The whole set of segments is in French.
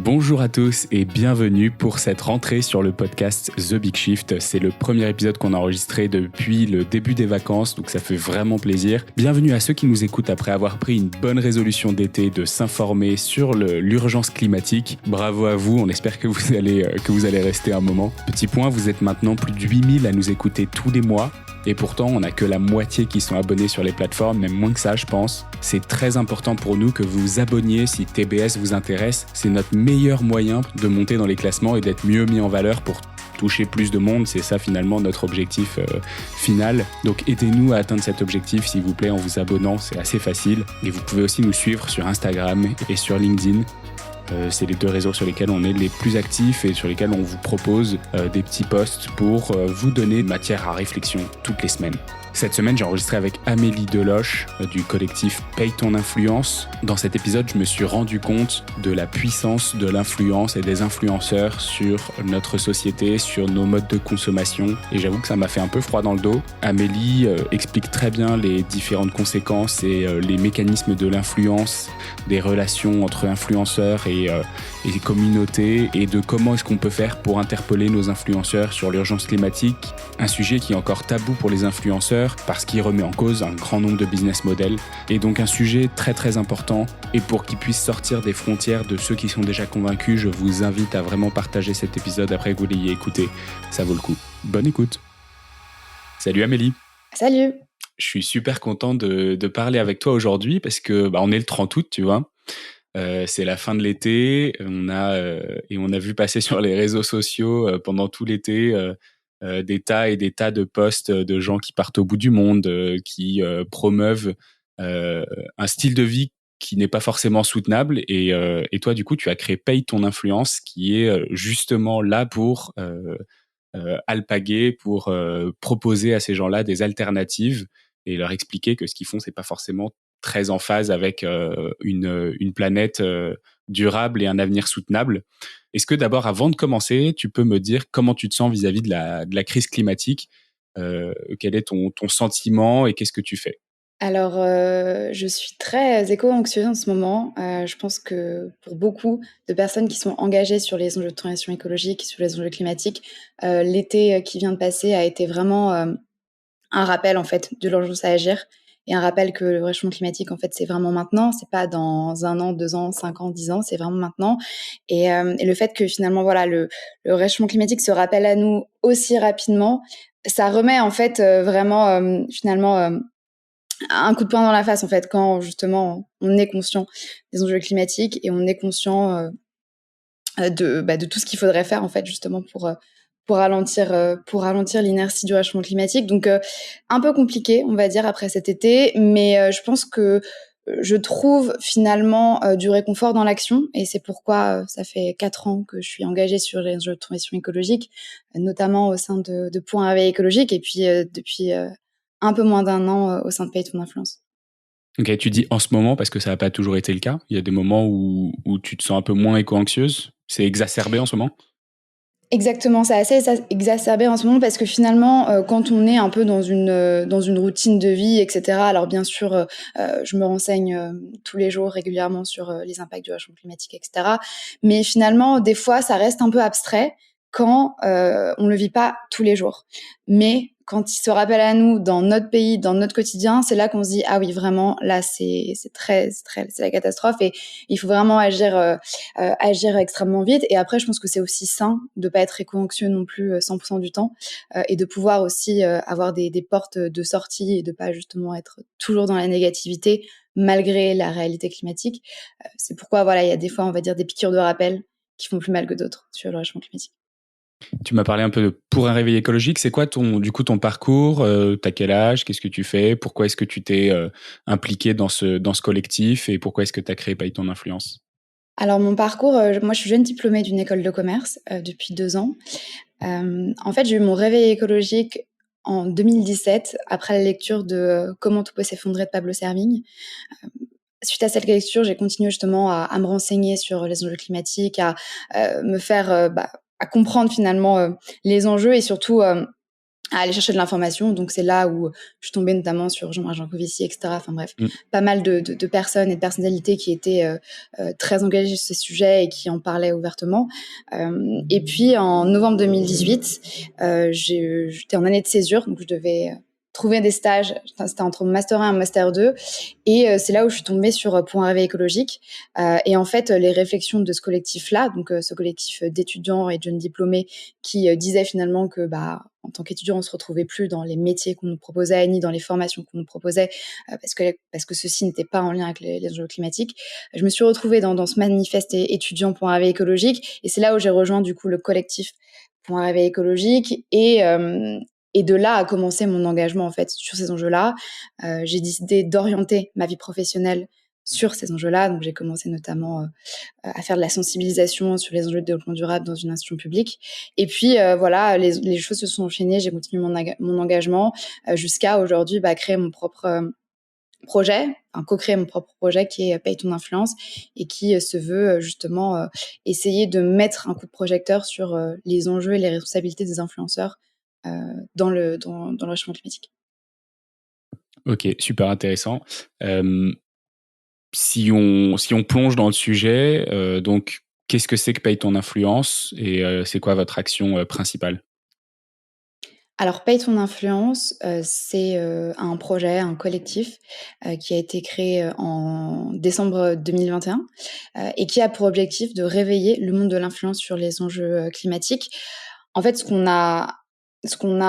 Bonjour à tous et bienvenue pour cette rentrée sur le podcast The Big Shift. C'est le premier épisode qu'on a enregistré depuis le début des vacances, donc ça fait vraiment plaisir. Bienvenue à ceux qui nous écoutent après avoir pris une bonne résolution d'été de s'informer sur l'urgence climatique. Bravo à vous, on espère que vous allez rester un moment. Petit point, vous êtes maintenant plus de 8000 à nous écouter tous les mois. Et pourtant, on n'a que la moitié qui sont abonnés sur les plateformes, même moins que ça, je pense. C'est très important pour nous que vous vous abonniez si TBS vous intéresse. C'est notre meilleur moyen de monter dans les classements et d'être mieux mis en valeur pour toucher plus de monde. C'est ça, finalement, notre objectif final. Donc, aidez-nous à atteindre cet objectif, s'il vous plaît, en vous abonnant. C'est assez facile. Et vous pouvez aussi nous suivre sur Instagram et sur LinkedIn. C'est les deux réseaux sur lesquels on est les plus actifs et sur lesquels on vous propose des petits posts pour vous donner matière à réflexion toutes les semaines. Cette semaine, j'ai enregistré avec Amélie Deloche du collectif Paye ton influence. Dans cet épisode, je me suis rendu compte de la puissance de l'influence et des influenceurs sur notre société, sur nos modes de consommation. Et j'avoue que ça m'a fait un peu froid dans le dos. Amélie explique très bien les différentes conséquences et les mécanismes de l'influence, des relations entre influenceurs et communautés, et de comment est-ce qu'on peut faire pour interpeller nos influenceurs sur l'urgence climatique. Un sujet qui est encore tabou pour les influenceurs parce qu'il remet en cause un grand nombre de business models, et donc un sujet très très important. Et pour qu'il puisse sortir des frontières de ceux qui sont déjà convaincus, je vous invite à vraiment partager cet épisode après que vous l'ayez écouté. Ça vaut le coup. Bonne écoute. Salut Amélie. Salut. Je suis super content de parler avec toi aujourd'hui parce que on est le 30 août, tu vois. C'est la fin de l'été. On a vu passer sur les réseaux sociaux pendant tout l'été des tas et des tas de posts de gens qui partent au bout du monde, qui promeuvent un style de vie qui n'est pas forcément soutenable. Et toi, du coup, tu as créé Paye ton influence, qui est justement là pour alpaguer, pour proposer à ces gens-là des alternatives et leur expliquer que ce qu'ils font, c'est pas forcément très en phase avec une planète durable et un avenir soutenable. Est-ce que d'abord, avant de commencer, tu peux me dire comment tu te sens vis-à-vis de la crise climatique? Quel est ton sentiment et qu'est-ce que tu fais? Alors, je suis très éco-anxieuse en ce moment. Je pense que pour beaucoup de personnes qui sont engagées sur les enjeux de transition écologique, sur les enjeux climatiques, l'été qui vient de passer a été vraiment, un rappel, en fait, de l'urgence à agir, et un rappel que le réchauffement climatique, en fait, c'est vraiment maintenant. C'est pas dans 1 an, 2 ans, 5 ans, 10 ans, c'est vraiment maintenant. Et le fait que finalement, voilà, le réchauffement climatique se rappelle à nous aussi rapidement, ça remet, en fait, vraiment, finalement, un coup de poing dans la face, en fait, quand justement on est conscient des enjeux climatiques et on est conscient de tout ce qu'il faudrait faire, en fait, justement pour ralentir l'inertie du réchauffement climatique. Donc un peu compliqué, on va dire, après cet été, mais je pense que je trouve finalement du réconfort dans l'action, et c'est pourquoi ça fait 4 ans que je suis engagée sur les enjeux de transition écologique, notamment au sein de Pour un réveil écologique, et puis depuis un peu moins d'1 an au sein de Paye ton influence. Ok, tu dis en ce moment parce que ça n'a pas toujours été le cas. Il y a des moments où tu te sens un peu moins éco-anxieuse. C'est exacerbé en ce moment? Exactement, c'est assez exacerbé en ce moment parce que finalement, quand on est un peu dans une routine de vie, et cetera, alors bien sûr, je me renseigne, tous les jours régulièrement sur, les impacts du réchauffement climatique, et cetera. Mais finalement, des fois, ça reste un peu abstrait quand, on le vit pas tous les jours. Mais quand il se rappelle à nous dans notre pays, dans notre quotidien, c'est là qu'on se dit: «Ah oui, vraiment, là, c'est la catastrophe», et il faut vraiment agir extrêmement vite. Et après, je pense que c'est aussi sain de pas être éco-anxieux non plus 100% du temps, et de pouvoir aussi avoir des portes de sortie et de pas justement être toujours dans la négativité malgré la réalité climatique. C'est pourquoi, voilà, il y a des fois, on va dire, des piqûres de rappel qui font plus mal que d'autres sur le réchauffement climatique. Tu m'as parlé un peu de Pour un réveil écologique. C'est quoi ton parcours? T'as quel âge? Qu'est-ce que tu fais? Pourquoi est-ce que tu t'es impliqué dans ce collectif et pourquoi est-ce que tu as créé Paye ton influence? Alors mon parcours, moi je suis jeune diplômée d'une école de commerce depuis 2 ans. En fait, j'ai eu mon réveil écologique en 2017 après la lecture de Comment tout peut s'effondrer de Pablo Servigne. Suite à cette lecture, j'ai continué justement à me renseigner sur les enjeux climatiques, à me faire, à comprendre finalement les enjeux, et surtout à aller chercher de l'information. Donc, c'est là où je suis tombée notamment sur Jean-Marc Jancovici, etc. Enfin bref, pas mal de personnes et de personnalités qui étaient très engagées sur ces sujets et qui en parlaient ouvertement. Et puis, en novembre 2018, j'étais en année de césure, donc je devais trouver des stages. C'était entre Master 1 et Master 2. Et c'est là où je suis tombée sur Pour un réveil écologique. Et en fait, les réflexions de ce collectif-là, donc ce collectif d'étudiants et de jeunes diplômés qui disaient finalement que, en tant qu'étudiant, on se retrouvait plus dans les métiers qu'on nous proposait, ni dans les formations qu'on nous proposait, parce que ceci n'était pas en lien avec les enjeux climatiques. Je me suis retrouvée dans ce manifeste étudiant pour un réveil écologique. Et c'est là où j'ai rejoint du coup le collectif pour un réveil écologique. Et de là a commencé mon engagement en fait sur ces enjeux-là. J'ai décidé d'orienter ma vie professionnelle sur ces enjeux-là. Donc j'ai commencé notamment à faire de la sensibilisation sur les enjeux de développement durable dans une institution publique. Et puis voilà, les choses se sont enchaînées. J'ai continué mon engagement jusqu'à aujourd'hui créer mon propre projet, co-créer mon propre projet qui est Paye ton influence et qui se veut justement essayer de mettre un coup de projecteur sur les enjeux et les responsabilités des influenceurs dans le réchauffement climatique. Ok, super intéressant. Si on plonge dans le sujet, donc qu'est-ce que c'est que Paye ton influence et c'est quoi votre action principale? Alors, Paye ton influence, c'est un projet, un collectif qui a été créé en décembre 2021 et qui a pour objectif de réveiller le monde de l'influence sur les enjeux climatiques. En fait, ce qu'on a ce qu'on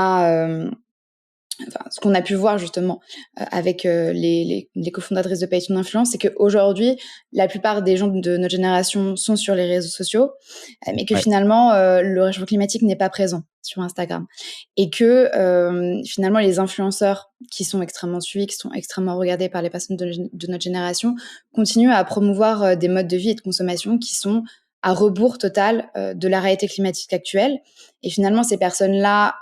a pu voir justement avec les cofondatrices de Paye ton influence, c'est qu'aujourd'hui, la plupart des gens de notre génération sont sur les réseaux sociaux, mais que finalement, le réchauffement climatique n'est pas présent sur Instagram. Et que finalement, les influenceurs qui sont extrêmement suivis, qui sont extrêmement regardés par les personnes de notre génération, continuent à promouvoir des modes de vie et de consommation qui sont à rebours total de la réalité climatique actuelle. Et finalement, ces personnes-là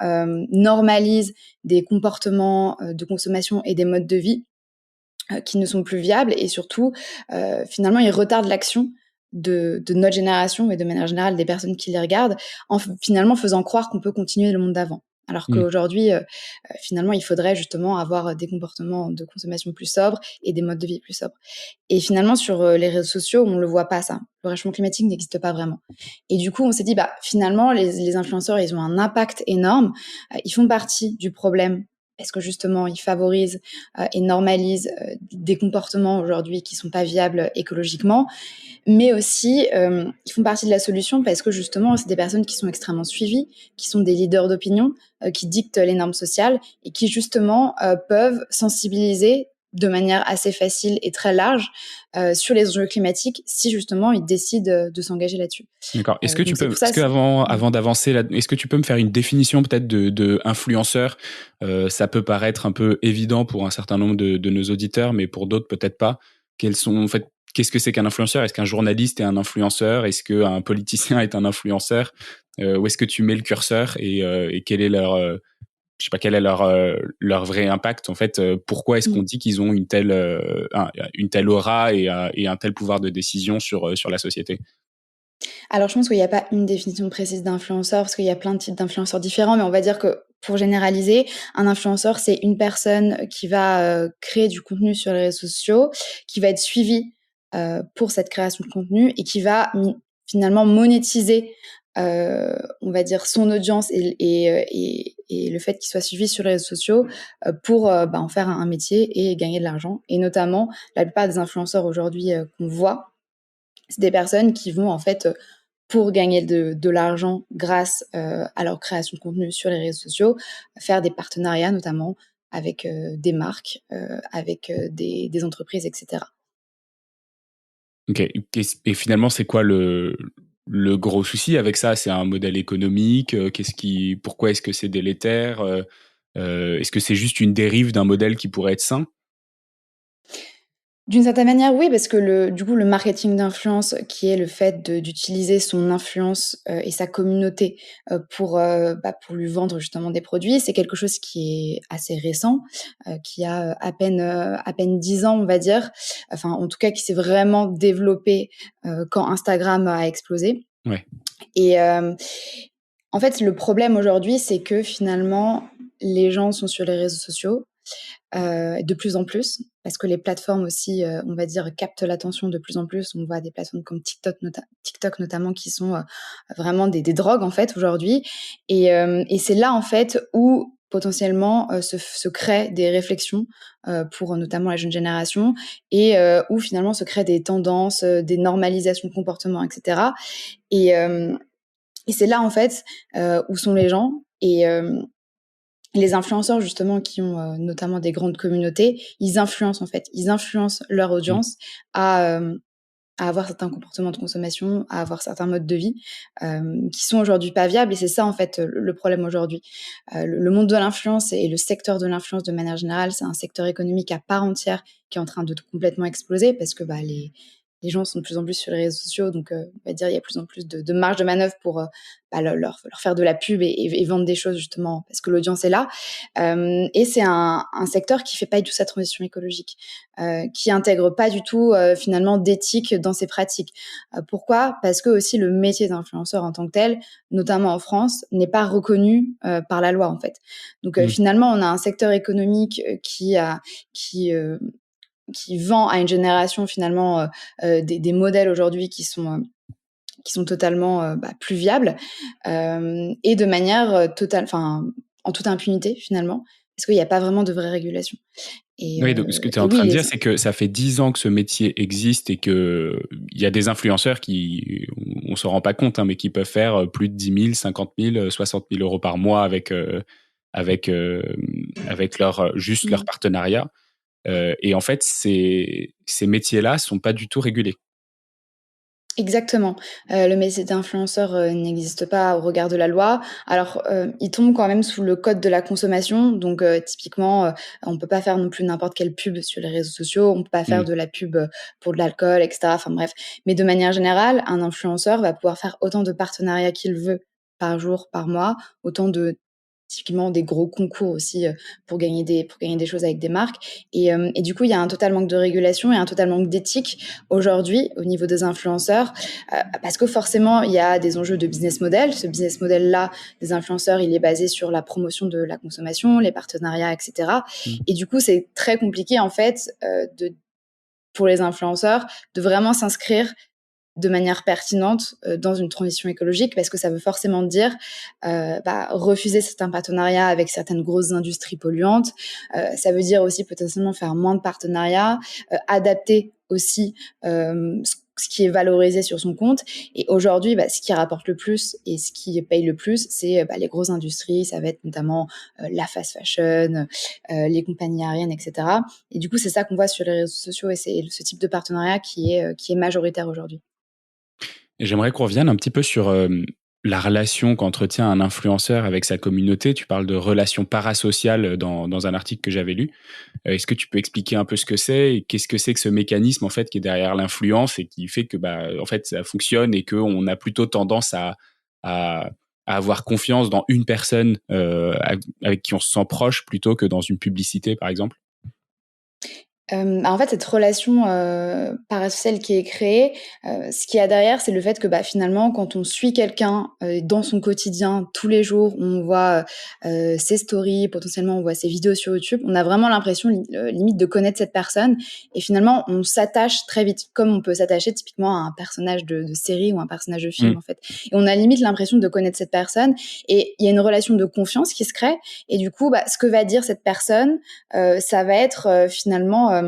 normalisent des comportements de consommation et des modes de vie qui ne sont plus viables. Et surtout, finalement, ils retardent l'action de notre génération et de manière générale des personnes qui les regardent, en finalement faisant croire qu'on peut continuer le monde d'avant. Alors qu'aujourd'hui, finalement, il faudrait justement avoir des comportements de consommation plus sobres et des modes de vie plus sobres. Et finalement, sur les réseaux sociaux, on ne le voit pas, ça. Le réchauffement climatique n'existe pas vraiment. Et du coup, on s'est dit, finalement, les influenceurs, ils ont un impact énorme. Ils font partie du problème parce que justement, ils favorisent et normalisent des comportements aujourd'hui qui ne sont pas viables écologiquement. Mais aussi, ils font partie de la solution parce que justement, c'est des personnes qui sont extrêmement suivies, qui sont des leaders d'opinion, qui dictent les normes sociales et qui justement peuvent sensibiliser de manière assez facile et très large sur les enjeux climatiques si justement ils décident de s'engager là-dessus. D'accord. Est-ce que avant d'avancer là, est-ce que tu peux me faire une définition peut-être de influenceur? Ça peut paraître un peu évident pour un certain nombre de nos auditeurs, mais pour d'autres peut-être pas. Qu'est-ce que c'est qu'un influenceur? Est-ce qu'un journaliste est un influenceur? Est-ce qu'un politicien est un influenceur? Où est-ce que tu mets le curseur et quel est je sais pas, quel est leur vrai impact en fait? Pourquoi est-ce qu'on dit qu'ils ont une telle aura et un tel pouvoir de décision sur la société? Alors, je pense qu'il n'y a pas une définition précise d'influenceur parce qu'il y a plein de types d'influenceurs différents, mais on va dire que pour généraliser, un influenceur, c'est une personne qui va créer du contenu sur les réseaux sociaux, qui va être suivie pour cette création de contenu et qui va finalement monétiser, on va dire, son audience et le fait qu'il soit suivi sur les réseaux sociaux pour en faire un métier et gagner de l'argent. Et notamment, la plupart des influenceurs aujourd'hui qu'on voit, c'est des personnes qui vont en fait pour gagner de l'argent grâce à leur création de contenu sur les réseaux sociaux, faire des partenariats notamment avec des marques, avec des entreprises, etc. Ok. Et finalement, c'est quoi le gros souci avec ça? C'est un modèle économique? Pourquoi est-ce que c'est délétère? Est-ce que c'est juste une dérive d'un modèle qui pourrait être sain? D'une certaine manière, oui, parce que du coup, le marketing d'influence, qui est le fait d'utiliser son influence et sa communauté pour lui vendre justement des produits, c'est quelque chose qui est assez récent, qui a à peine 10 ans, on va dire. Enfin, en tout cas, qui s'est vraiment développé quand Instagram a explosé. Ouais. Et en fait, le problème aujourd'hui, c'est que finalement, les gens sont sur les réseaux sociaux, de plus en plus, parce que les plateformes aussi, on va dire, captent l'attention de plus en plus. On voit des plateformes comme TikTok notamment qui sont vraiment des drogues en fait aujourd'hui. Et c'est là en fait où potentiellement se créent des réflexions pour notamment la jeune génération et où finalement se créent des tendances, des normalisations de comportements, etc. Et, euh, et c'est là en fait où sont les gens et les influenceurs justement qui ont notamment des grandes communautés, ils influencent en fait, ils influencent leur Mmh. audience à, à avoir certains comportements de consommation, à avoir certains modes de vie qui sont aujourd'hui pas viables. Et c'est ça en fait le problème aujourd'hui. Le monde de l'influence et le secteur de l'influence de manière générale, c'est un secteur économique à part entière qui est en train de complètement exploser parce que les gens sont de plus en plus sur les réseaux sociaux, donc on va dire il y a de plus en plus de marge de manœuvre pour leur faire de la pub et vendre des choses justement parce que l'audience est là. Et c'est un secteur qui fait pas du tout sa transition écologique, qui intègre pas du tout finalement d'éthique dans ses pratiques. Pourquoi ? Parce que aussi le métier d'influenceur en tant que tel, notamment en France, n'est pas reconnu par la loi en fait. Donc Mmh. finalement, on a un secteur économique qui qui vend à une génération finalement des modèles aujourd'hui qui sont totalement plus viables et de manière totale, enfin en toute impunité finalement, parce qu'il n'y a pas vraiment de vraie régulation. Oui, donc ce que tu es Et en oui, train de dire, c'est que ça fait 10 ans que ce métier existe et que il y a des influenceurs qui, on se rend pas compte, hein, mais qui peuvent faire plus de 10 000, 50 000, 60 000 euros par mois avec, avec juste leur partenariat. Et en fait, ces métiers-là sont pas du tout régulés. Exactement. Le métier d'influenceur n'existe pas au regard de la loi. Alors, il tombe quand même sous le code de la consommation. Donc, typiquement, on peut pas faire non plus n'importe quelle pub sur les réseaux sociaux. On peut pas faire Mmh. de la pub pour de l'alcool, etc. Enfin bref. Mais de manière générale, un influenceur va pouvoir faire autant de partenariats qu'il veut par jour, par mois, autant de typiquement des gros concours aussi pour gagner des choses avec des marques. Et du coup, il y a un total manque de régulation et un total manque d'éthique aujourd'hui au niveau des influenceurs parce que forcément, il y a des enjeux de business model. Ce business model-là des influenceurs, il est basé sur la promotion de la consommation, les partenariats, etc. Mmh. Et du coup, c'est très compliqué en fait pour les influenceurs de vraiment s'inscrire de manière pertinente dans une transition écologique parce que ça veut forcément dire refuser certains partenariats avec certaines grosses industries polluantes. Ça veut dire aussi potentiellement faire moins de partenariats, adapter aussi ce qui est valorisé sur son compte. Et aujourd'hui, ce qui rapporte le plus et ce qui paye le plus, c'est les grosses industries. Ça va être notamment la fast fashion, les compagnies aériennes, etc. Et du coup, c'est ça qu'on voit sur les réseaux sociaux et c'est ce type de partenariat qui est majoritaire aujourd'hui. Et j'aimerais qu'on revienne un petit peu sur la relation qu'entretient un influenceur avec sa communauté. Tu parles de relations parasociales dans un article que j'avais lu. Est-ce que tu peux expliquer un peu ce que c'est et qu'est-ce que c'est que ce mécanisme en fait qui est derrière l'influence et qui fait que en fait ça fonctionne et qu'on a plutôt tendance à, à avoir confiance dans une personne avec qui on se sent proche plutôt que dans une publicité par exemple? En fait, cette relation, parasociale qui est créée, ce qu'il y a derrière, c'est le fait que, finalement, quand on suit quelqu'un, dans son quotidien, tous les jours, on voit, ses stories, potentiellement on voit ses vidéos sur YouTube, on a vraiment l'impression limite de connaître cette personne et finalement on s'attache très vite, comme on peut s'attacher typiquement à un personnage de série ou un personnage de film, Mmh. en fait. Et on a limite l'impression de connaître cette personne et il y a une relation de confiance qui se crée et du coup, ce que va dire cette personne, ça va être, finalement,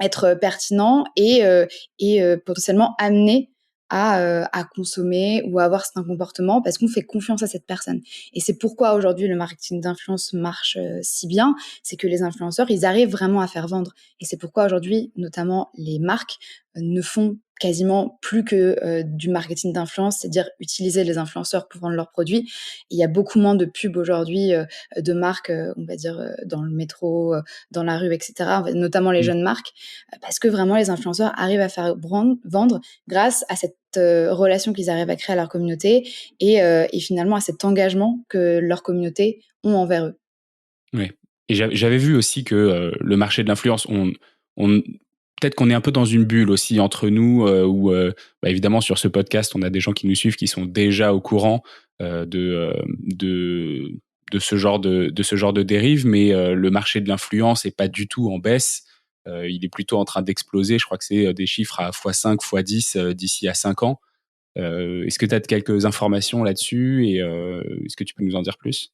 être pertinent et potentiellement amener à consommer ou à avoir certains comportements parce qu'on fait confiance à cette personne. Et c'est pourquoi aujourd'hui le marketing d'influence marche si bien, c'est que les influenceurs, ils arrivent vraiment à faire vendre. Et c'est pourquoi aujourd'hui, notamment les marques, ne font quasiment plus que du marketing d'influence, c'est-à-dire utiliser les influenceurs pour vendre leurs produits. Et il y a beaucoup moins de pubs aujourd'hui de marques, on va dire, dans le métro, dans la rue, etc., notamment les Mmh. jeunes marques, parce que vraiment les influenceurs arrivent à faire vendre grâce à cette relation qu'ils arrivent à créer à leur communauté et finalement à cet engagement que leur communauté ont envers eux. Ouais. Et j'avais vu aussi que le marché de l'influence, on peut-être qu'on est un peu dans une bulle aussi entre nous, où évidemment sur ce podcast, on a des gens qui nous suivent qui sont déjà au courant de de ce genre de dérive, mais le marché de l'influence est pas du tout en baisse. Il est plutôt en train d'exploser. Je crois que c'est des chiffres à x5, x10 d'ici à 5 ans. Est-ce que tu as quelques informations là-dessus et est-ce que tu peux nous en dire plus?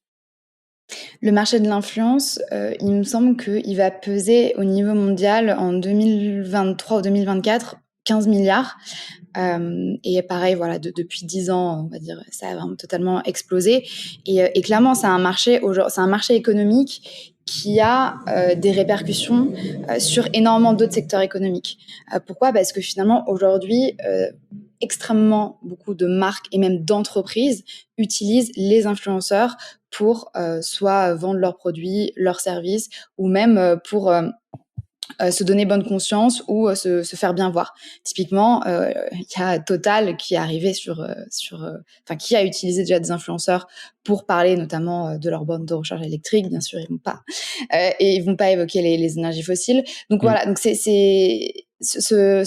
Le marché de l'influence, il me semble qu'il va peser au niveau mondial en 2023 ou 2024 15 milliards. Et pareil, voilà, depuis 10 ans, on va dire, ça a vraiment totalement explosé. Et clairement, c'est un marché économique qui a des répercussions sur énormément d'autres secteurs économiques. Pourquoi? Parce que finalement, aujourd'hui, extrêmement beaucoup de marques et même d'entreprises utilisent les influenceurs pour soit vendre leurs produits, leurs services, ou même pour se donner bonne conscience ou se faire bien voir. Typiquement, il y a Total qui est arrivé qui a utilisé déjà des influenceurs pour parler notamment de leur borne de recharge électrique. Bien sûr, ils vont pas évoquer les énergies fossiles. Donc voilà, donc c'est ce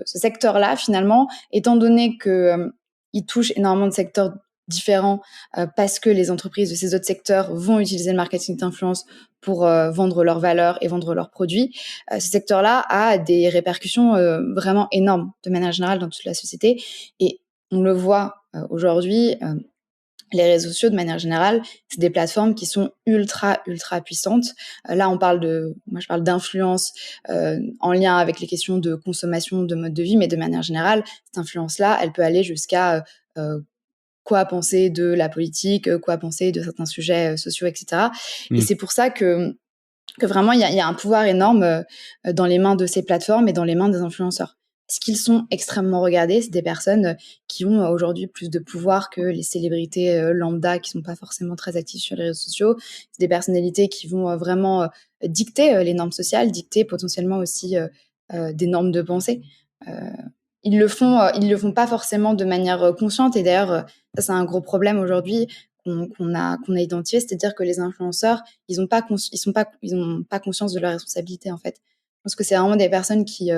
secteur-là finalement, étant donné que il touche énormément de secteurs différents parce que les entreprises de ces autres secteurs vont utiliser le marketing d'influence pour vendre leurs valeurs et vendre leurs produits. Ce secteur-là a des répercussions vraiment énormes de manière générale dans toute la société. Et on le voit aujourd'hui, les réseaux sociaux de manière générale, c'est des plateformes qui sont ultra, ultra puissantes. Là, moi je parle d'influence en lien avec les questions de consommation, de mode de vie, mais de manière générale, cette influence-là, elle peut aller jusqu'à quoi penser de la politique, quoi penser de certains sujets sociaux, etc. Et c'est pour ça que vraiment, il y a un pouvoir énorme dans les mains de ces plateformes et dans les mains des influenceurs. Parce qu'ils sont extrêmement regardés, c'est des personnes qui ont aujourd'hui plus de pouvoir que les célébrités lambda qui sont pas forcément très actives sur les réseaux sociaux. C'est des personnalités qui vont vraiment dicter les normes sociales, dicter potentiellement aussi des normes de pensée. Euh, ils le font pas forcément de manière consciente. Et d'ailleurs, ça c'est un gros problème aujourd'hui qu'on a identifié, c'est-à-dire que les influenceurs, ils ont pas conscience de leur responsabilité en fait. Je pense que c'est vraiment des personnes qui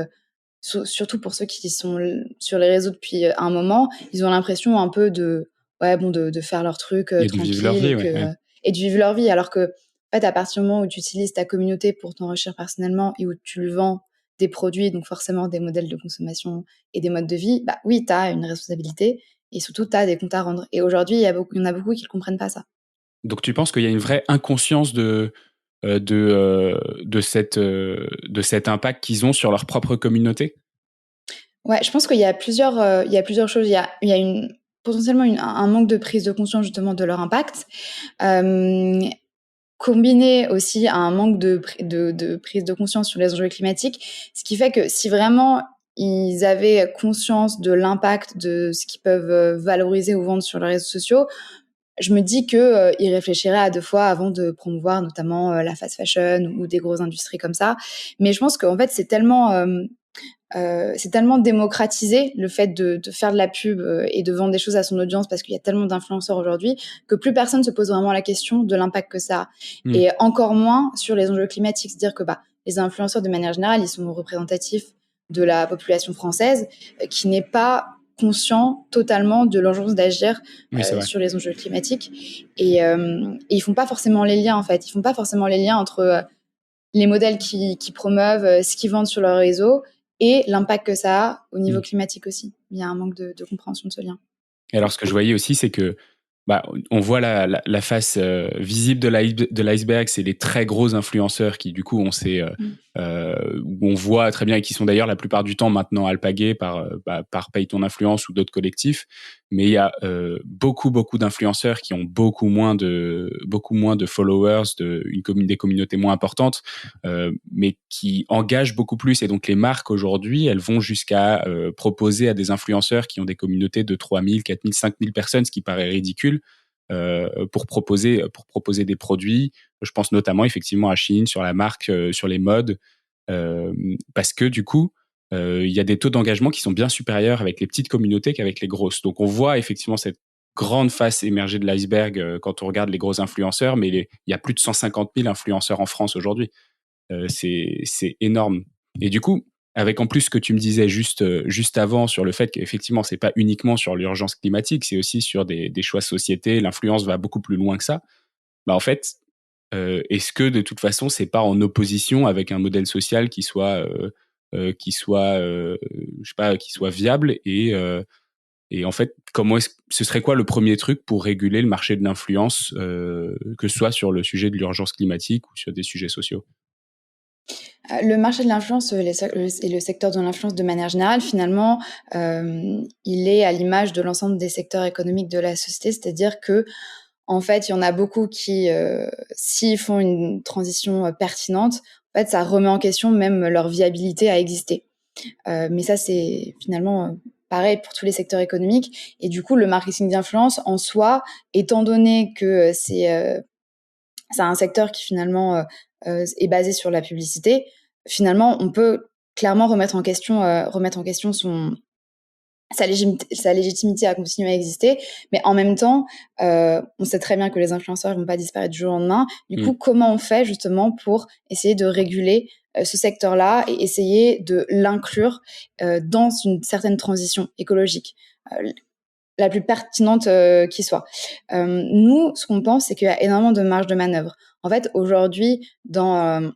surtout pour ceux qui sont sur les réseaux depuis un moment, ils ont l'impression un peu de faire leur truc Et de tranquille vivre leur vie, ouais. Et de vivre leur vie, alors que en fait, à partir du moment où tu utilises ta communauté pour t'enrichir personnellement et où tu lui vends des produits, donc forcément des modèles de consommation et des modes de vie, bah oui, tu as une responsabilité et surtout tu as des comptes à rendre. Et aujourd'hui, il y en a beaucoup qui ne comprennent pas ça. Donc tu penses qu'il y a une vraie inconscience de cet impact qu'ils ont sur leur propre communauté? Ouais, je pense qu'il y a plusieurs choses. Il y a potentiellement un manque de prise de conscience justement de leur impact, combiné aussi à un manque de prise de conscience sur les enjeux climatiques. Ce qui fait que si vraiment ils avaient conscience de l'impact de ce qu'ils peuvent valoriser ou vendre sur les réseaux sociaux, je me dis que ils réfléchiraient à 2 fois avant de promouvoir notamment la fast fashion ou des grosses industries comme ça. Mais je pense qu'en fait, c'est tellement démocratisé le fait de faire de la pub et de vendre des choses à son audience parce qu'il y a tellement d'influenceurs aujourd'hui que plus personne se pose vraiment la question de l'impact que ça a. Et encore moins sur les enjeux climatiques. C'est-à-dire que les influenceurs, de manière générale, ils sont représentatifs de la population française qui n'est pas conscient totalement de l'urgence d'agir sur les enjeux climatiques. Et ils font pas forcément les liens, en fait. Ils font pas forcément les liens entre les modèles qui promeuvent, ce qu'ils vendent sur leur réseau et l'impact que ça a au niveau climatique aussi. Il y a un manque de compréhension de ce lien. Et alors, ce que je voyais aussi, c'est que on voit la face visible de l'iceberg, c'est les très gros influenceurs qui, du coup, on voit très bien et qui sont d'ailleurs la plupart du temps maintenant alpagués par Paye ton influence ou d'autres collectifs. Mais il y a beaucoup d'influenceurs qui ont beaucoup moins de followers, des communautés moins importantes, mais qui engagent beaucoup plus. Et donc, les marques aujourd'hui, elles vont jusqu'à proposer à des influenceurs qui ont des communautés de 3000, 4000, 5000 personnes, ce qui paraît ridicule, pour proposer des produits. Je pense notamment effectivement à Shein, sur la marque, sur les modes, parce que du coup, il y a des taux d'engagement qui sont bien supérieurs avec les petites communautés qu'avec les grosses. Donc on voit effectivement cette grande face émerger de l'iceberg quand on regarde les gros influenceurs, mais il y a plus de 150 000 influenceurs en France aujourd'hui. C'est énorme. Et du coup, avec en plus ce que tu me disais juste avant sur le fait qu'effectivement, c'est pas uniquement sur l'urgence climatique, c'est aussi sur des choix de société. L'influence va beaucoup plus loin que ça. bah en fait, est-ce que de toute façon c'est pas en opposition avec un modèle social je sais pas, qui soit viable et en fait, ce serait quoi le premier truc pour réguler le marché de l'influence, que ce soit sur le sujet de l'urgence climatique ou sur des sujets sociaux? Le marché de l'influence, et le secteur de l'influence de manière générale, finalement, il est à l'image de l'ensemble des secteurs économiques de la société. C'est-à-dire que, en fait, il y en a beaucoup qui, s'ils font une transition, pertinente, en fait, ça remet en question même leur viabilité à exister. Mais ça, c'est finalement, pareil pour tous les secteurs économiques et du coup, le marketing d'influence en soi, étant donné que, c'est un secteur qui finalement est basé sur la publicité. Finalement, on peut clairement remettre en question sa légitimité à continuer à exister. Mais en même temps, on sait très bien que les influenceurs ne vont pas disparaître du jour au lendemain. Du coup, comment on fait justement pour essayer de réguler ce secteur-là et essayer de l'inclure dans une certaine transition écologique la plus pertinente qui soit. Nous, ce qu'on pense, c'est qu'il y a énormément de marge de manœuvre. En fait, aujourd'hui, dans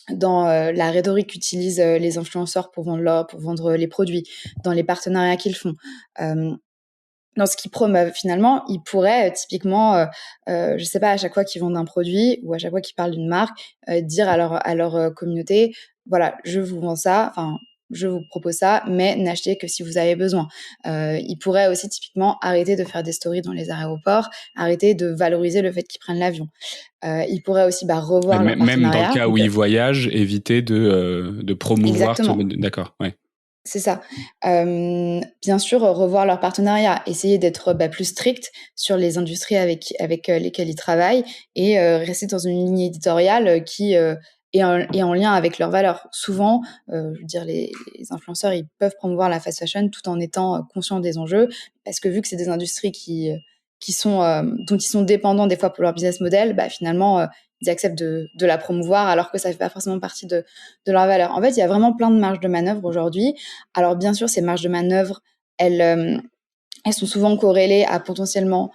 la rhétorique qu'utilisent les influenceurs pour vendre les produits, dans les partenariats qu'ils font, dans ce qu'ils promeuvent, finalement, ils pourraient typiquement, je sais pas, à chaque fois qu'ils vendent un produit ou à chaque fois qu'ils parlent d'une marque, dire à leur communauté, voilà, je vous vends ça, enfin, je vous propose ça, mais n'achetez que si vous avez besoin. Ils pourraient aussi typiquement arrêter de faire des stories dans les aéroports, arrêter de valoriser le fait qu'ils prennent l'avion. Ils pourraient aussi revoir leur Même dans le partenariat. cas où Donc, ils voyagent, éviter de promouvoir exactement. d'accord, ouais. C'est ça. Bien sûr, revoir leur partenariat, essayer d'être, plus strict sur les industries avec lesquelles ils travaillent et rester dans une ligne éditoriale, qui, est en lien avec leurs valeurs. Souvent, je veux dire les influenceurs, ils peuvent promouvoir la fast fashion tout en étant, conscients des enjeux parce que vu que c'est des industries qui sont, dont ils sont dépendants des fois pour leur business model, finalement, ils acceptent de la promouvoir alors que ça fait pas forcément partie de leurs valeurs. En fait, il y a vraiment plein de marges de manœuvre aujourd'hui. Alors bien sûr, ces marges de manœuvre, elles, elles sont souvent corrélées à potentiellement,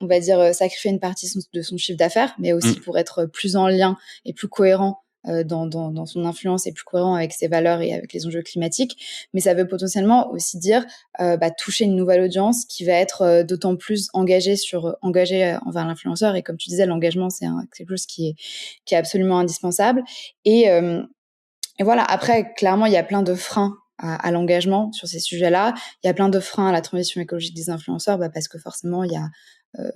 on va dire, sacrifier une partie de son chiffre d'affaires, mais aussi Mmh. pour être plus en lien et plus cohérent dans son influence et plus cohérent avec ses valeurs et avec les enjeux climatiques. Mais ça veut potentiellement aussi dire toucher une nouvelle audience qui va être d'autant plus engagée envers l'influenceur. Et comme tu disais, l'engagement, c'est quelque chose qui est absolument indispensable. Et, euh, et voilà, après, clairement, il y a plein de freins à l'engagement sur ces sujets-là. Il y a plein de freins à la transition écologique des influenceurs, parce que forcément, il y a, euh,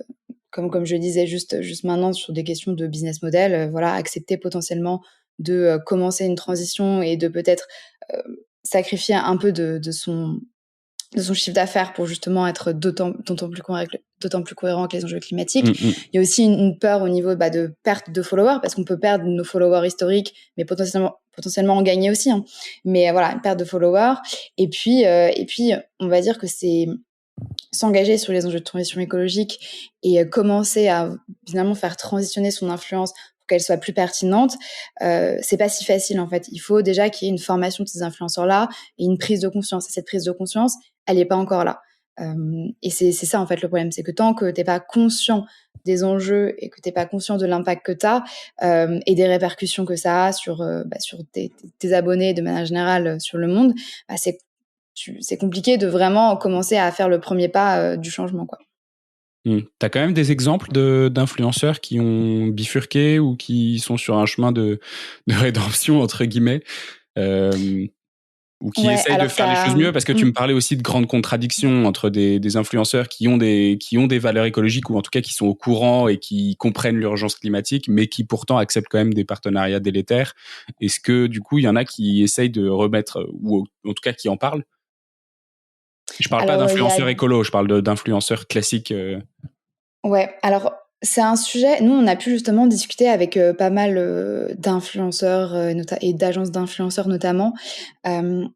comme je le disais juste maintenant, sur des questions de business model, voilà, accepter potentiellement de commencer une transition et de peut-être euh, sacrifier un peu de son chiffre d'affaires pour justement être d'autant plus cohérent avec les enjeux climatiques. Mmh mh. Il y a aussi une peur au niveau de perte de followers, parce qu'on peut perdre nos followers historiques, mais potentiellement en gagner aussi. Hein. Mais voilà, une perte de followers. Et puis, on va dire que c'est s'engager sur les enjeux de transition écologique et commencer à finalement faire transitionner son influence pour qu'elle soit plus pertinente, c'est pas si facile en fait. Il faut déjà qu'il y ait une formation de ces influenceurs-là et une prise de conscience. Et cette prise de conscience, elle n'est pas encore là. Et c'est ça en fait le problème, c'est que tant que t'es pas conscient des enjeux et que t'es pas conscient de l'impact que t'as et des répercussions que ça a sur tes abonnés de manière générale sur le monde, c'est compliqué de vraiment commencer à faire le premier pas du changement, quoi. Mmh. Tu as quand même des exemples d'influenceurs qui ont bifurqué ou qui sont sur un chemin de «rédemption» entre guillemets, hem, ou qui Ouais, essayent de alors faire les choses mieux? Parce que tu me parlais aussi de grandes contradictions entre des influenceurs qui ont des valeurs écologiques ou en tout cas qui sont au courant et qui comprennent l'urgence climatique, mais qui pourtant acceptent quand même des partenariats délétères. Est-ce que du coup, il y en a qui essayent de remettre ou en tout cas qui en parlent? Je parle pas il y a d'influenceurs écolos, je parle d'influenceurs classiques. ouais, alors c'est un sujet nous, on a pu justement discuter avec, pas mal, d'influenceurs, et d'agences d'influenceurs notamment, hem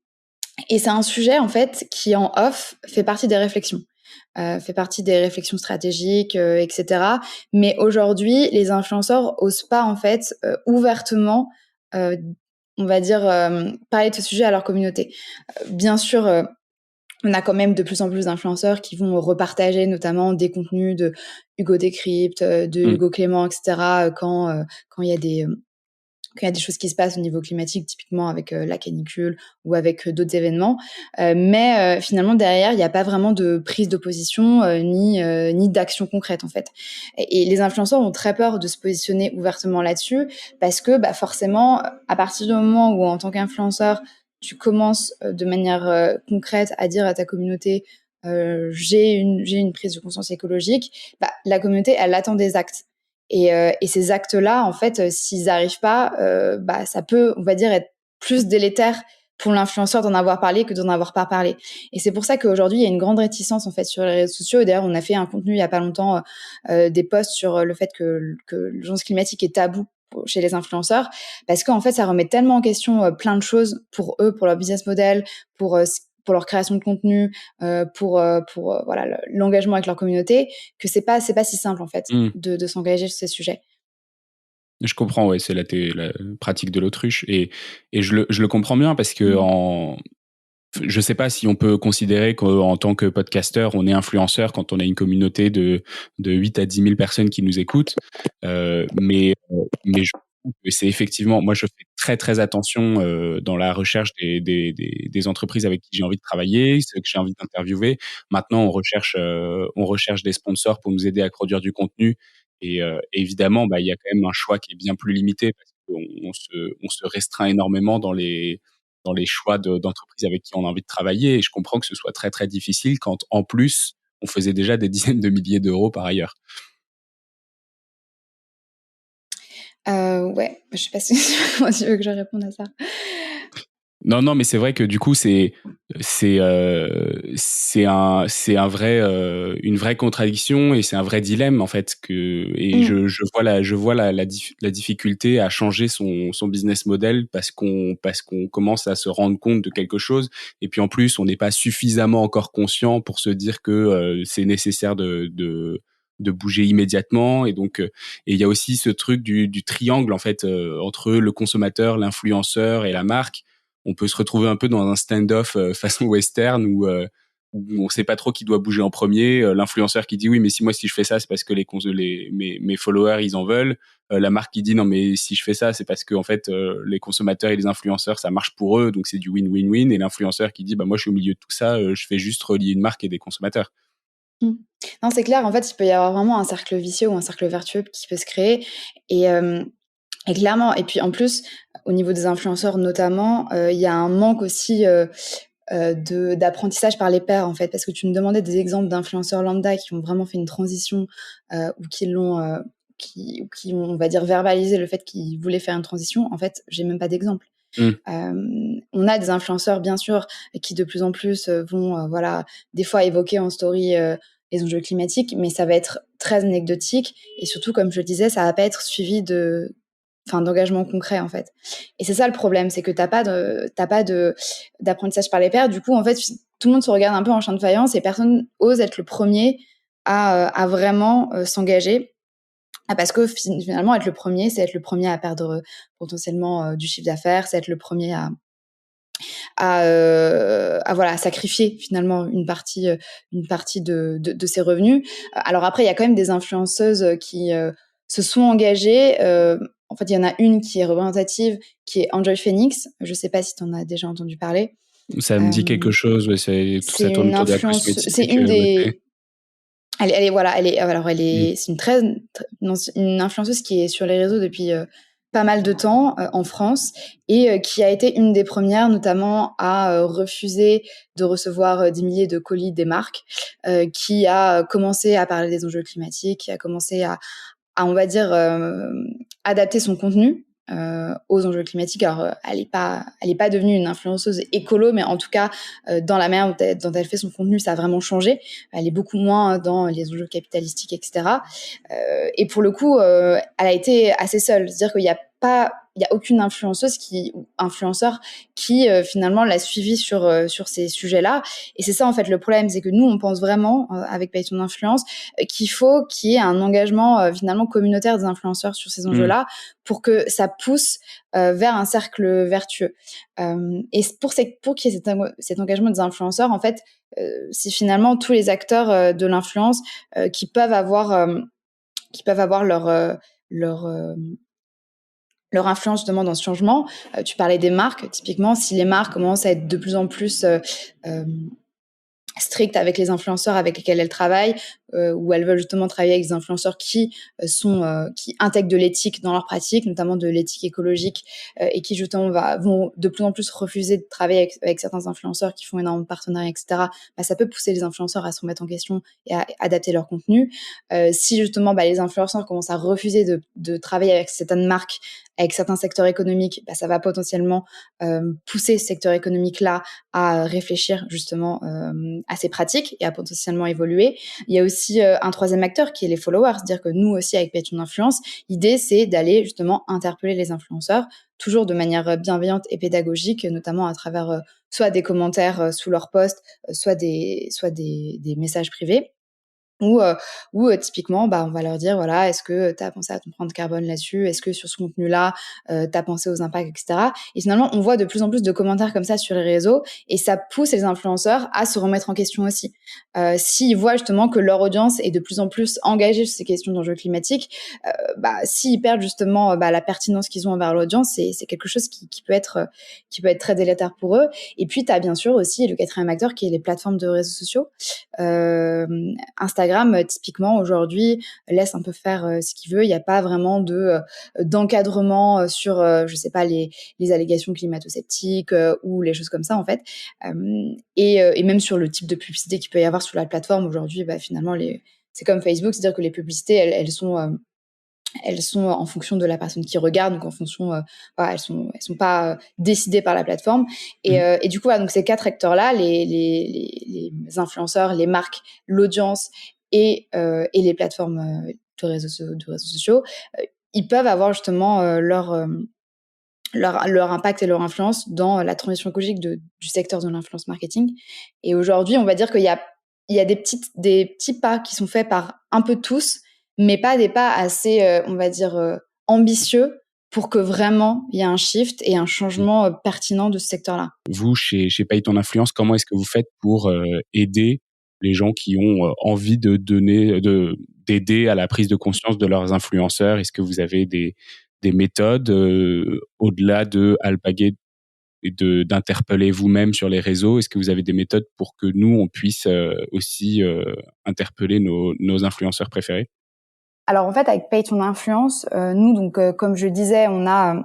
et c'est un sujet en fait qui en off fait partie des réflexions. Fait partie des réflexions stratégiques, et cetera. Mais aujourd'hui, les influenceurs osent pas en fait, ouvertement, heu, on va dire, parler de ce sujet à leur communauté. Bien sûr, on a quand même de plus en plus d'influenceurs qui vont repartager notamment des contenus de Hugo Décrypte, de Hugo Clément, etc. Quand il y a des choses qui se passent au niveau climatique, typiquement avec la canicule ou avec d'autres événements. Mais finalement, derrière, il n'y a pas vraiment de prise d'opposition ni d'action concrète, en fait. Et les influenceurs ont très peur de se positionner ouvertement là-dessus parce que forcément, à partir du moment où, en tant qu'influenceur, tu commences de manière concrète à dire à ta communauté j'ai une prise de conscience écologique, la communauté, elle attend des actes. Et ces actes-là, en fait, s'ils n'arrivent pas, ça peut, on va dire, être plus délétère pour l'influenceur d'en avoir parlé que d'en avoir pas parlé. Et c'est pour ça qu'aujourd'hui, il y a une grande réticence en fait sur les réseaux sociaux. Et d'ailleurs, on a fait un contenu il y a pas longtemps, des posts sur le fait que l'urgence climatique est tabou chez les influenceurs, parce qu'en fait, ça remet tellement en question plein de choses pour eux, pour leur business model, pour leur création de contenu, pour voilà l'engagement avec leur communauté, que c'est pas si simple en fait de s'engager sur ces sujets. Je comprends, ouais, c'est la pratique de l'autruche et je le comprends bien parce que je sais pas si on peut considérer qu'en tant que podcasteur, on est influenceur quand on a une communauté de 8 à 10 000 personnes qui nous écoutent. Mais je trouve que c'est effectivement, moi, je fais très, très attention dans la recherche des entreprises avec qui j'ai envie de travailler, ceux que j'ai envie d'interviewer. Maintenant, on recherche des sponsors pour nous aider à produire du contenu. Et évidemment, il y a quand même un choix qui est bien plus limité parce qu'on se restreint énormément dans les choix d'entreprises avec qui on a envie de travailler. Et je comprends que ce soit très, très difficile quand, en plus, on faisait déjà des dizaines de milliers d'euros par ailleurs. Ouais, je sais pas comment tu veux que je réponde à ça. Non, mais c'est vrai que du coup, c'est un vrai, une vraie contradiction et c'est un vrai dilemme en fait je vois la difficulté à changer son business model parce qu'on commence à se rendre compte de quelque chose et puis en plus on n'est pas suffisamment encore conscient pour se dire que c'est nécessaire de bouger immédiatement et donc et il y a aussi ce truc du triangle en fait entre le consommateur, l'influenceur et la marque. On peut se retrouver un peu dans un stand-off façon western où on sait pas trop qui doit bouger en premier. L'influenceur qui dit oui, mais si je fais ça, c'est parce que mes followers ils en veulent. La marque qui dit non, mais si je fais ça, c'est parce que en fait les consommateurs et les influenceurs ça marche pour eux, donc c'est du win-win-win. Et l'influenceur qui dit moi je suis au milieu de tout ça, je fais juste relier une marque et des consommateurs. Non, c'est clair. En fait, il peut y avoir vraiment un cercle vicieux ou un cercle vertueux qui peut se créer. Et clairement, et puis en plus, au niveau des influenceurs notamment, il y a un manque aussi d'apprentissage par les pairs en fait, parce que tu me demandais des exemples d'influenceurs lambda qui ont vraiment fait une transition ou qui ont, on va dire, verbalisé le fait qu'ils voulaient faire une transition. En fait, j'ai même pas d'exemple. On a des influenceurs bien sûr qui de plus en plus vont des fois évoquer en story les enjeux climatiques, mais ça va être très anecdotique et surtout, comme je le disais, ça va pas être suivi d'engagement concret en fait. Et c'est ça le problème, c'est que t'as pas d'apprentissage par les pairs. Du coup, en fait, tout le monde se regarde un peu en chien de faïence et personne ose être le premier à vraiment s'engager. Parce que finalement, être le premier, c'est être le premier à perdre potentiellement du chiffre d'affaires, c'est être le premier à sacrifier finalement une partie de ses revenus. Alors après, il y a quand même des influenceuses qui se sont engagées. En fait, il y en a une qui est représentative, qui est Enjoy Phoenix. Je sais pas si tu en as déjà entendu parler. Ça me dit quelque chose, ouais, ça tourne autour de la cosmétique. C'est une des... Elle est, c'est une influenceuse qui est sur les réseaux depuis pas mal de temps en France et qui a été une des premières notamment à refuser de recevoir des milliers de colis des marques, qui a commencé à parler des enjeux climatiques, qui a commencé à on va dire, adapter son contenu aux enjeux climatiques. Alors, elle est pas devenue une influenceuse écolo, mais en tout cas, dans la manière dont elle fait son contenu, ça a vraiment changé. Elle est beaucoup moins dans les enjeux capitalistiques, etc. Et pour le coup, elle a été assez seule. C'est-à-dire qu'il n'y a pas y a aucune influenceuse ou influenceur qui finalement l'a suivi sur ces sujets-là. Et c'est ça en fait le problème, c'est que nous on pense vraiment avec Paye ton influence qu'il faut qu'il y ait un engagement finalement communautaire des influenceurs sur ces enjeux-là pour que ça pousse vers un cercle vertueux. Et pour qu'il y ait cet engagement des influenceurs, en fait, c'est finalement tous les acteurs de l'influence qui peuvent avoir leur influence justement dans ce changement. Tu parlais des marques, typiquement, si les marques commencent à être de plus en plus strictes avec les influenceurs avec lesquels elles travaillent, où elles veulent justement travailler avec des influenceurs qui intègrent de l'éthique dans leur pratique, notamment de l'éthique écologique, et qui justement vont de plus en plus refuser de travailler avec certains influenceurs qui font énormément de partenariats, etc. Ça peut pousser les influenceurs à se remettre en question et à adapter leur contenu. Si justement les influenceurs commencent à refuser de travailler avec certaines marques, avec certains secteurs économiques, ça va potentiellement pousser ce secteur économique-là à réfléchir justement à ces pratiques et à potentiellement évoluer. Il y a aussi un troisième acteur qui est les followers, c'est-à-dire que nous aussi avec Paye ton influence, l'idée c'est d'aller justement interpeller les influenceurs, toujours de manière bienveillante et pédagogique, notamment à travers soit des commentaires sous leurs posts, soit des messages privés. Ou typiquement, on va leur dire, voilà, est-ce que tu as pensé à ton empreinte carbone là-dessus? Est-ce que sur ce contenu-là, tu as pensé aux impacts, etc. Et finalement, on voit de plus en plus de commentaires comme ça sur les réseaux et ça pousse les influenceurs à se remettre en question aussi. S'ils voient justement que leur audience est de plus en plus engagée sur ces questions d'enjeux climatiques, s'ils perdent justement la pertinence qu'ils ont envers l'audience, c'est quelque chose qui peut être très délétère pour eux. Et puis, tu as bien sûr aussi le quatrième acteur qui est les plateformes de réseaux sociaux. Instagram, typiquement, aujourd'hui, laisse un peu faire ce qu'il veut. Il n'y a pas vraiment d'encadrement sur, je sais pas, les allégations climato-sceptiques ou les choses comme ça, en fait. Et même sur le type de publicité qu'il peut y avoir sur la plateforme aujourd'hui, finalement, c'est comme Facebook, c'est-à-dire que les publicités, elles sont en fonction de la personne qui regarde, donc en fonction, elles sont pas décidées par la plateforme. Et du coup, donc ces quatre acteurs-là, les influenceurs, les marques, l'audience et les plateformes de réseaux sociaux, ils peuvent avoir justement leur impact et leur influence dans la transition écologique du secteur de l'influence marketing. Et aujourd'hui, on va dire qu'il y a des petits pas qui sont faits par un peu tous, mais pas des pas assez, on va dire, ambitieux pour que vraiment il y ait un shift et un changement pertinent de ce secteur-là. Vous, chez Paye ton influence, comment est-ce que vous faites pour aider les gens qui ont envie d'aider à la prise de conscience de leurs influenceurs? Est-ce que vous avez des méthodes au-delà de alpaguer et d'interpeller vous-même sur les réseaux? Est-ce que vous avez des méthodes pour que nous, on puisse aussi interpeller nos influenceurs préférés? Alors en fait, avec Paye ton influence, nous, donc comme je disais, on a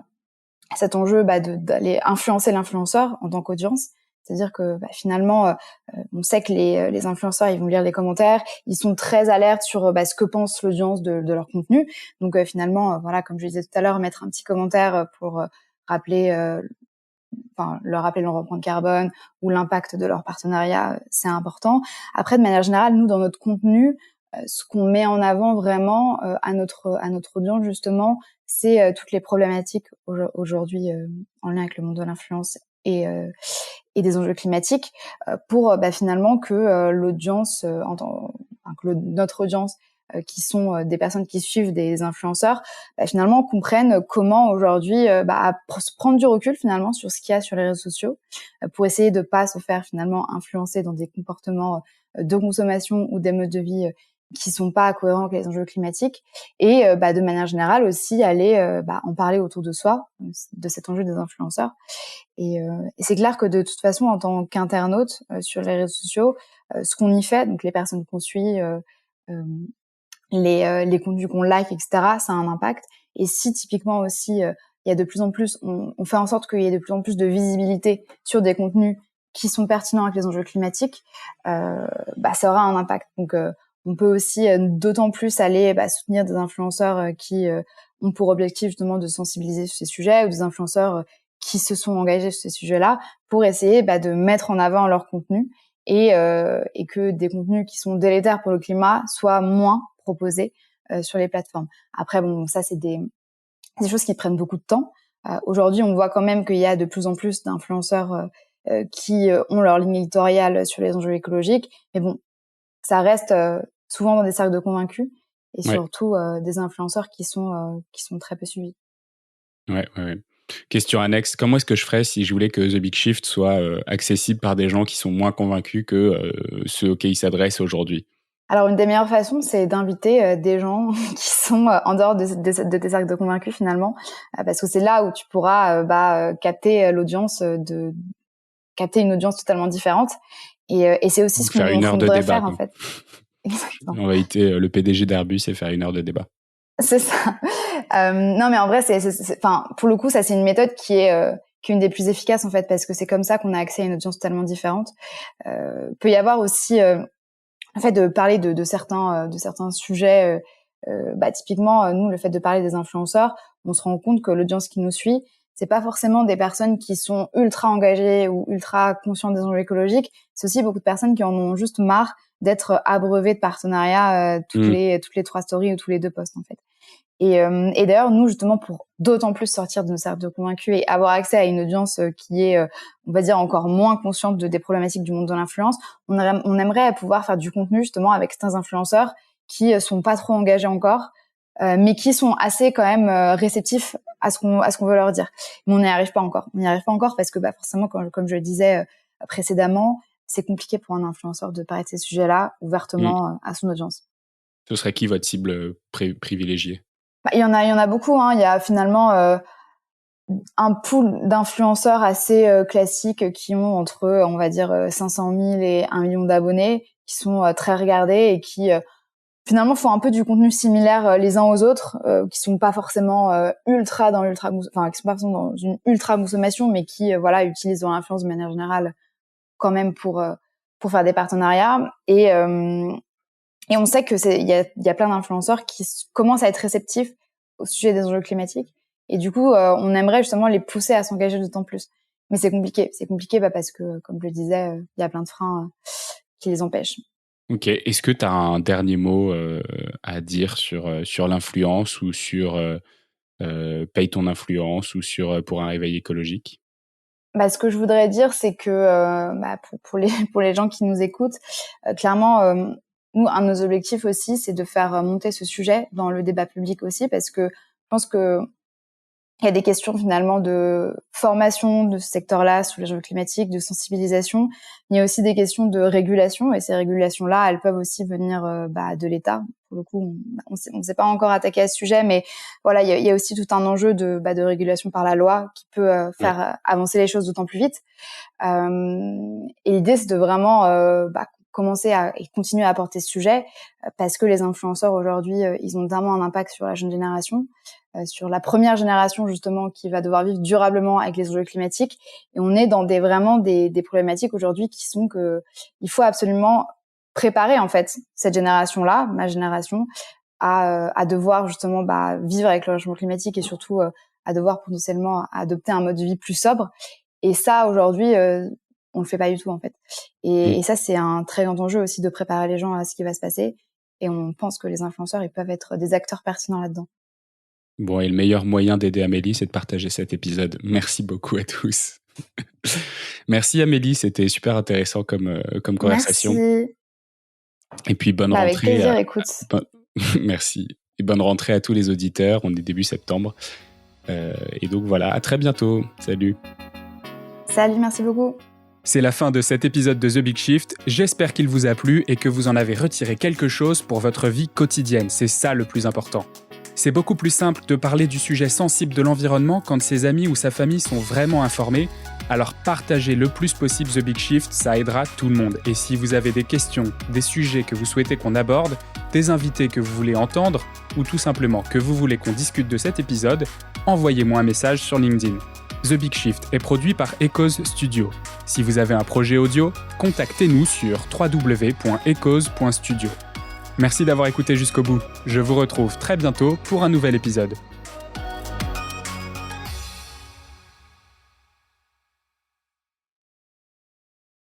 cet enjeu d'aller influencer l'influenceur en tant qu'audience. C'est-à-dire que finalement, on sait que les influenceurs, ils vont lire les commentaires, ils sont très alertes sur ce que pense l'audience de leur contenu. Donc finalement, voilà, comme je disais tout à l'heure, mettre un petit commentaire pour rappeler, leur rappeler leur empreinte carbone ou l'impact de leur partenariat, c'est important. Après, de manière générale, nous, dans notre contenu, ce qu'on met en avant vraiment à notre audience, justement, c'est toutes les problématiques aujourd'hui en lien avec le monde de l'influence et des enjeux climatiques pour finalement que l'audience, notre audience, qui sont des personnes qui suivent des influenceurs, finalement comprennent comment aujourd'hui prendre du recul finalement sur ce qu'il y a sur les réseaux sociaux pour essayer de pas se faire finalement influencer dans des comportements de consommation ou des modes de vie qui sont pas cohérents avec les enjeux climatiques et de manière générale aussi aller en parler autour de soi de cet enjeu des influenceurs et c'est clair que de toute façon en tant qu'internaute sur les réseaux sociaux ce qu'on y fait, donc les personnes qu'on suit, les contenus qu'on like, etc., ça a un impact. Et si typiquement aussi il y a de plus en plus, on fait en sorte qu'il y ait de plus en plus de visibilité sur des contenus qui sont pertinents avec les enjeux climatiques, ça aura un impact. Donc on peut aussi d'autant plus aller soutenir des influenceurs qui ont pour objectif justement de sensibiliser sur ces sujets ou des influenceurs qui se sont engagés sur ces sujets-là pour essayer de mettre en avant leur contenu et que des contenus qui sont délétères pour le climat soient moins proposés sur les plateformes. Après, ça, c'est des choses qui prennent beaucoup de temps. Aujourd'hui, on voit quand même qu'il y a de plus en plus d'influenceurs qui ont leur ligne éditoriale sur les enjeux écologiques. Mais bon, ça reste souvent dans des cercles de convaincus et surtout des influenceurs qui sont très peu suivis. Ouais. Question annexe, comment est-ce que je ferais si je voulais que The Big Shift soit accessible par des gens qui sont moins convaincus que ceux auxquels il s'adresse aujourd'hui? Alors, une des meilleures façons, c'est d'inviter des gens qui sont en dehors de tes cercles de convaincus, finalement, parce que c'est là où tu pourras capter capter une audience totalement différente. Et c'est aussi Donc ce qu'on devrait faire, en fait. Exactement. On va inviter le PDG d'Airbus et faire 1 heure de débat. C'est ça. Non, mais en vrai, pour le coup, ça, c'est une méthode qui est une des plus efficaces, en fait, parce que c'est comme ça qu'on a accès à une audience totalement différente. Peut y avoir aussi le fait de parler de certains sujets. Typiquement, nous, le fait de parler des influenceurs, on se rend compte que l'audience qui nous suit, c'est pas forcément des personnes qui sont ultra engagées ou ultra conscientes des enjeux écologiques. C'est aussi beaucoup de personnes qui en ont juste marre d'être abreuvées de partenariats toutes les 3 stories ou tous les 2 posts, en fait. Et d'ailleurs, nous, justement, pour d'autant plus sortir de nos cercles de convaincus et avoir accès à une audience qui est, on va dire, encore moins consciente des problématiques du monde de l'influence, on aimerait pouvoir faire du contenu, justement, avec certains influenceurs qui sont pas trop engagés encore, mais qui sont assez quand même réceptifs à ce qu'on veut leur dire. Mais on n'y arrive pas encore. On n'y arrive pas encore parce que forcément, comme je le disais précédemment, c'est compliqué pour un influenceur de parler de ces sujets-là ouvertement à son audience. Ce serait qui votre cible privilégiée? Il y en a beaucoup, hein. Il y a finalement un pool d'influenceurs assez classiques qui ont entre, on va dire, 500 000 et 1 million d'abonnés, qui sont très regardés et qui finalement font un peu du contenu similaire les uns aux autres, qui sont pas forcément qui sont pas forcément dans une ultra consommation, mais qui utilisent l'influence de manière générale quand même pour faire des partenariats. Et on sait que il y a plein d'influenceurs qui commencent à être réceptifs au sujet des enjeux climatiques. Et du coup, on aimerait justement les pousser à s'engager d'autant plus. Mais c'est compliqué. C'est compliqué parce que, comme je le disais, il y a plein de freins qui les empêchent. Ok. Est-ce que tu as un dernier mot à dire sur l'influence ou sur paye ton influence ou sur pour un réveil écologique? Ce que je voudrais dire, c'est que pour les gens qui nous écoutent, clairement, nous, un de nos objectifs aussi, c'est de faire monter ce sujet dans le débat public aussi, parce que je pense que il y a des questions finalement de formation de ce secteur-là sur les enjeux climatiques, de sensibilisation. Il y a aussi des questions de régulation, et ces régulations-là, elles peuvent aussi venir de l'État. Pour le coup, on s'est pas encore attaqué à ce sujet, mais voilà, il y a aussi tout un enjeu de régulation par la loi qui peut faire avancer les choses d'autant plus vite. Et l'idée, c'est de vraiment commencer et continuer à apporter ce sujet, parce que les influenceurs aujourd'hui, ils ont vraiment un impact sur la jeune génération, sur la première génération justement qui va devoir vivre durablement avec les enjeux climatiques. Et on est dans des problématiques aujourd'hui qui sont que il faut absolument préparer en fait cette génération-là, ma génération, à devoir justement vivre avec le changement climatique et surtout à devoir potentiellement adopter un mode de vie plus sobre. Et ça aujourd'hui, on le fait pas du tout en fait. Et ça, c'est un très grand enjeu aussi de préparer les gens à ce qui va se passer. Et on pense que les influenceurs, ils peuvent être des acteurs pertinents là-dedans. Bon, et le meilleur moyen d'aider Amélie, c'est de partager cet épisode. Merci beaucoup à tous. Merci Amélie, c'était super intéressant comme conversation. Merci. Et puis bonne rentrée. Avec plaisir, écoute. Merci. Et bonne rentrée à tous les auditeurs. On est début septembre. Et donc voilà, à très bientôt. Salut. Salut, merci beaucoup. C'est la fin de cet épisode de The Big Shift. J'espère qu'il vous a plu et que vous en avez retiré quelque chose pour votre vie quotidienne. C'est ça le plus important. C'est beaucoup plus simple de parler du sujet sensible de l'environnement quand ses amis ou sa famille sont vraiment informés. Alors partagez le plus possible The Big Shift, ça aidera tout le monde. Et si vous avez des questions, des sujets que vous souhaitez qu'on aborde, des invités que vous voulez entendre, ou tout simplement que vous voulez qu'on discute de cet épisode, envoyez-moi un message sur LinkedIn. The Big Shift est produit par Echoes Studio. Si vous avez un projet audio, contactez-nous sur www.echoes.studio. Merci d'avoir écouté jusqu'au bout. Je vous retrouve très bientôt pour un nouvel épisode.